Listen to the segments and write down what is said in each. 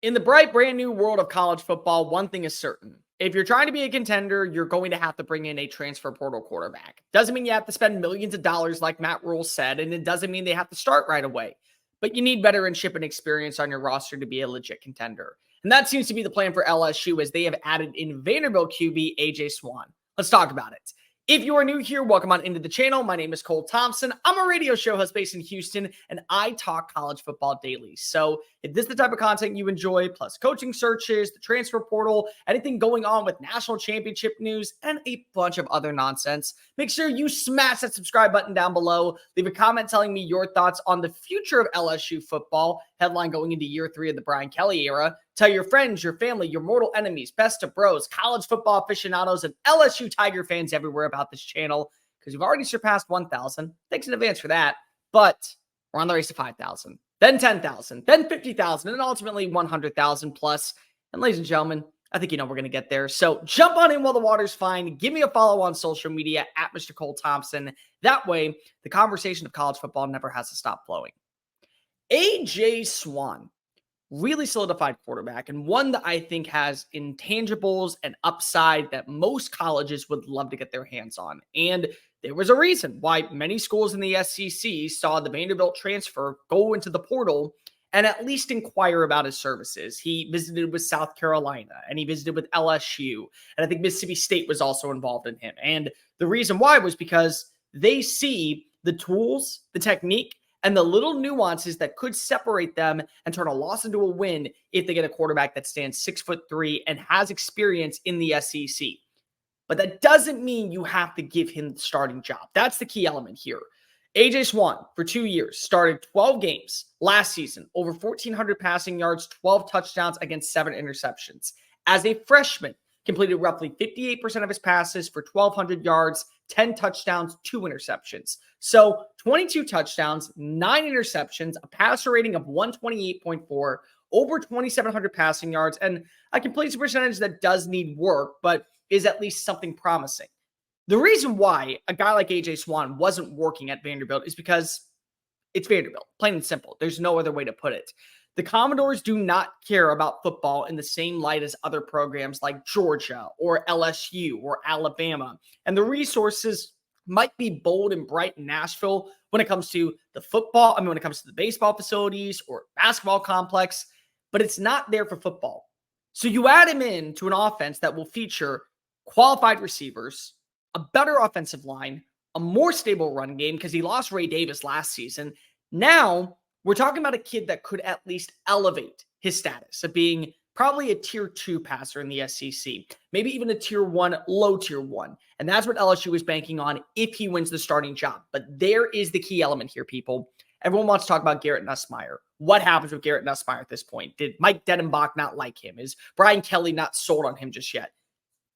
In the bright, brand new world of college football, one thing is certain. If you're trying to be a contender, you're going to have to bring in a transfer portal quarterback. Doesn't mean you have to spend millions of dollars like Matt Rule said, and it doesn't mean they have to start right away. But you need veteranship and experience on your roster to be a legit contender. And that seems to be the plan for LSU as they have added in Vanderbilt QB AJ Swann. Let's talk about it. If you are new here, welcome on into the channel. My name is Cole Thompson. I'm a radio show host based in Houston, and I talk college football daily. So if this is the type of content you enjoy, plus coaching searches, the transfer portal, anything going on with national championship news, and a bunch of other nonsense, make sure you smash that subscribe button down below. Leave a comment telling me your thoughts on the future of LSU football, headline going into year 3 of the Brian Kelly era. Tell your friends, your family, your mortal enemies, best of bros, college football aficionados, and LSU Tiger fans everywhere about this channel because we've already surpassed 1,000. Thanks in advance for that. But we're on the race to 5,000, then 10,000, then 50,000, and ultimately 100,000 plus. And ladies and gentlemen, I think you know we're going to get there. So jump on in while the water's fine. Give me a follow on social media at Mr. Cole Thompson. That way, the conversation of college football never has to stop flowing. AJ Swann. Really solidified quarterback, and one that I think has intangibles and upside that most colleges would love to get their hands on. And there was a reason why many schools in the SEC saw the Vanderbilt transfer go into the portal and at least inquire about his services. He visited with South Carolina, and he visited with LSU, and I think Mississippi State was also involved in him. And the reason why was because they see the tools, the technique, and the little nuances that could separate them and turn a loss into a win if they get a quarterback that stands 6'3" and has experience in the SEC. But that doesn't mean you have to give him the starting job. That's the key element here. AJ Swann, for 2 years, started 12 games last season, over 1,400 passing yards, 12 touchdowns against 7 interceptions. As a freshman, completed roughly 58% of his passes for 1,200 yards, 10 touchdowns, 2 interceptions. So 22 touchdowns, 9 interceptions, a passer rating of 128.4, over 2,700 passing yards, and a completion percentage that does need work, but is at least something promising. The reason why a guy like AJ Swann wasn't working at Vanderbilt is because it's Vanderbilt, plain and simple. There's no other way to put it. The Commodores do not care about football in the same light as other programs like Georgia or LSU or Alabama. And the resources might be bold and bright in Nashville when it comes to the football, when it comes to the baseball facilities or basketball complex, but it's not there for football. So you add him in to an offense that will feature qualified receivers, a better offensive line, a more stable run game because he lost Ray Davis last season. Now, we're talking about a kid that could at least elevate his status of being probably a tier 2 passer in the SEC, maybe even a tier 1, low tier 1. And that's what LSU is banking on if he wins the starting job. But there is the key element here, people. Everyone wants to talk about Garrett Nussmeier. What happens with Garrett Nussmeier at this point? Did Mike Denenbach not like him? Is Brian Kelly not sold on him just yet?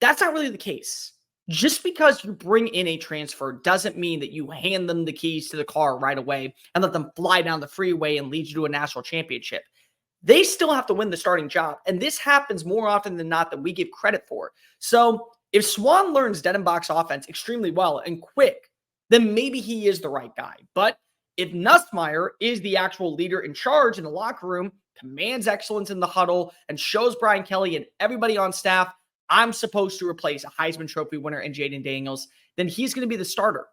That's not really the case. Just because you bring in a transfer doesn't mean that you hand them the keys to the car right away and let them fly down the freeway and lead you to a national championship. They still have to win the starting job, and this happens more often than not than we give credit for. So if Swann learns Denenbach's offense extremely well and quick, then maybe he is the right guy. But if Nussmeier is the actual leader in charge in the locker room, commands excellence in the huddle, and shows Brian Kelly and everybody on staff, I'm supposed to replace a Heisman Trophy winner in Jayden Daniels, then he's going to be the starter.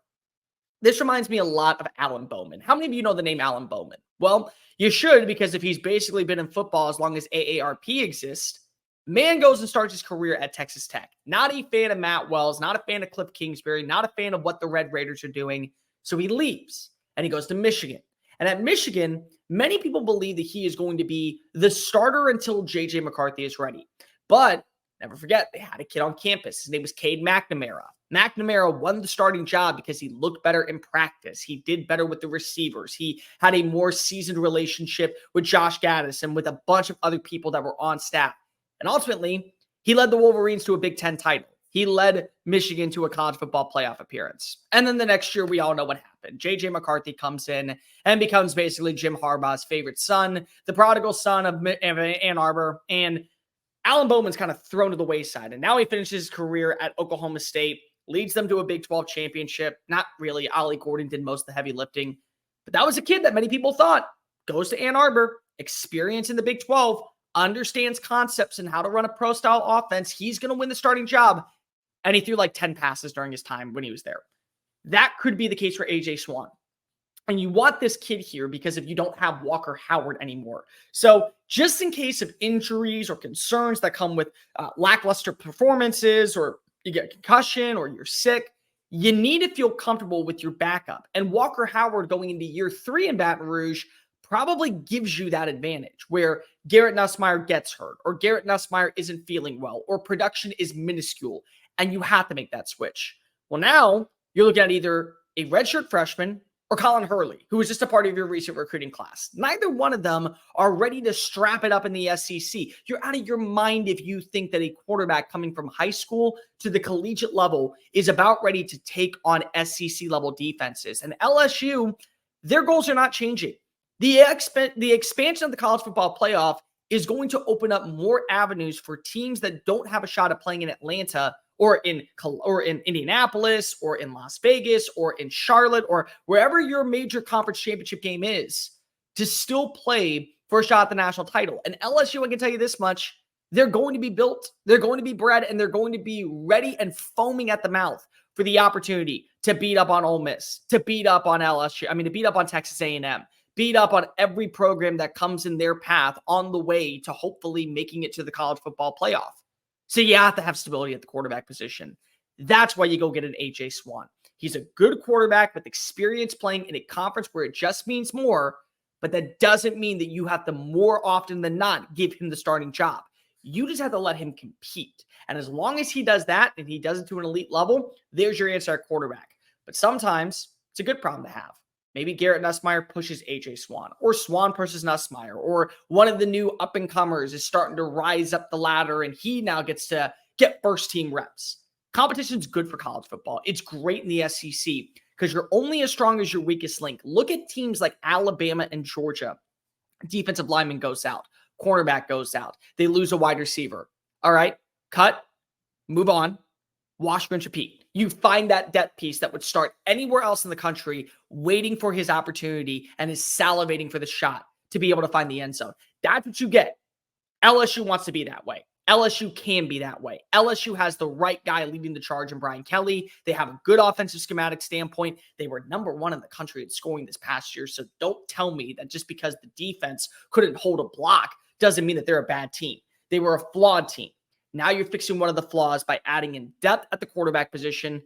This reminds me a lot of Alan Bowman. How many of you know the name Alan Bowman? Well, you should, because if he's basically been in football as long as AARP exists, man goes and starts his career at Texas Tech. Not a fan of Matt Wells, not a fan of Cliff Kingsbury, not a fan of what the Red Raiders are doing. So he leaves and he goes to Michigan. And at Michigan, many people believe that he is going to be the starter until J.J. McCarthy is ready. But never forget, they had a kid on campus. His name was Cade McNamara. McNamara won the starting job because he looked better in practice. He did better with the receivers. He had a more seasoned relationship with Josh Gaddis and with a bunch of other people that were on staff. And ultimately, he led the Wolverines to a Big Ten title. He led Michigan to a college football playoff appearance. And then the next year, we all know what happened. J.J. McCarthy comes in and becomes basically Jim Harbaugh's favorite son, the prodigal son of Ann Arbor, and Alan Bowman's kind of thrown to the wayside, and now he finishes his career at Oklahoma State, leads them to a Big 12 championship. Not really. Ollie Gordon did most of the heavy lifting, but that was a kid that many people thought goes to Ann Arbor, experience in the Big 12, understands concepts and how to run a pro-style offense. He's going to win the starting job. And he threw like 10 passes during his time when he was there. That could be the case for AJ Swann. And you want this kid here because if you don't have Walker Howard anymore. So just in case of injuries or concerns that come with lackluster performances, or you get a concussion or you're sick, you need to feel comfortable with your backup. And Walker Howard going into year 3 in Baton Rouge probably gives you that advantage where Garrett Nussmeier gets hurt or Garrett Nussmeier isn't feeling well or production is minuscule and you have to make that switch. Well, now you're looking at either a redshirt freshman or Colin Hurley, who was just a part of your recent recruiting class. Neither one of them are ready to strap it up in the SEC. You're out of your mind if you think that a quarterback coming from high school to the collegiate level is about ready to take on SEC level defenses. And LSU, their goals are not changing. The expansion of the college football playoff is going to open up more avenues for teams that don't have a shot at playing in Atlanta or in Indianapolis or in Las Vegas or in Charlotte or wherever your major conference championship game is to still play for a shot at the national title. And LSU, I can tell you this much, they're going to be built, they're going to be bred, and they're going to be ready and foaming at the mouth for the opportunity to beat up on Ole Miss, to beat up on to beat up on Texas A&M, beat up on every program that comes in their path on the way to hopefully making it to the college football playoff. So you have to have stability at the quarterback position. That's why you go get an AJ Swann. He's a good quarterback with experience playing in a conference where it just means more, but that doesn't mean that you have to more often than not give him the starting job. You just have to let him compete. And as long as he does that and he does it to an elite level, there's your answer at quarterback. But sometimes it's a good problem to have. Maybe Garrett Nussmeier pushes AJ Swann, or Swann pushes Nussmeier, or one of the new up-and-comers is starting to rise up the ladder and he now gets to get first-team reps. Competition's good for college football. It's great in the SEC because you're only as strong as your weakest link. Look at teams like Alabama and Georgia. Defensive lineman goes out. Cornerback goes out. They lose a wide receiver. All right, cut, move on, wash, rinse, repeat. You find that depth piece that would start anywhere else in the country waiting for his opportunity and is salivating for the shot to be able to find the end zone. That's what you get. LSU wants to be that way. LSU can be that way. LSU has the right guy leading the charge in Brian Kelly. They have a good offensive schematic standpoint. They were number 1 in the country at scoring this past year. So don't tell me that just because the defense couldn't hold a block doesn't mean that they're a bad team. They were a flawed team. Now you're fixing one of the flaws by adding in depth at the quarterback position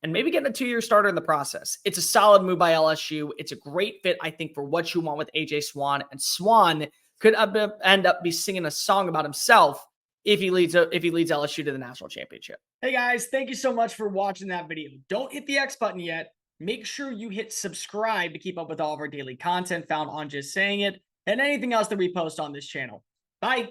and maybe getting a 2-year starter in the process. It's a solid move by LSU. It's a great fit, I think, for what you want with AJ Swann. And Swann could end up be singing a song about himself if he leads LSU to the national championship. Hey guys, thank you so much for watching that video. Don't hit the X button yet. Make sure you hit subscribe to keep up with all of our daily content found on Just Saying It and anything else that we post on this channel. Bye.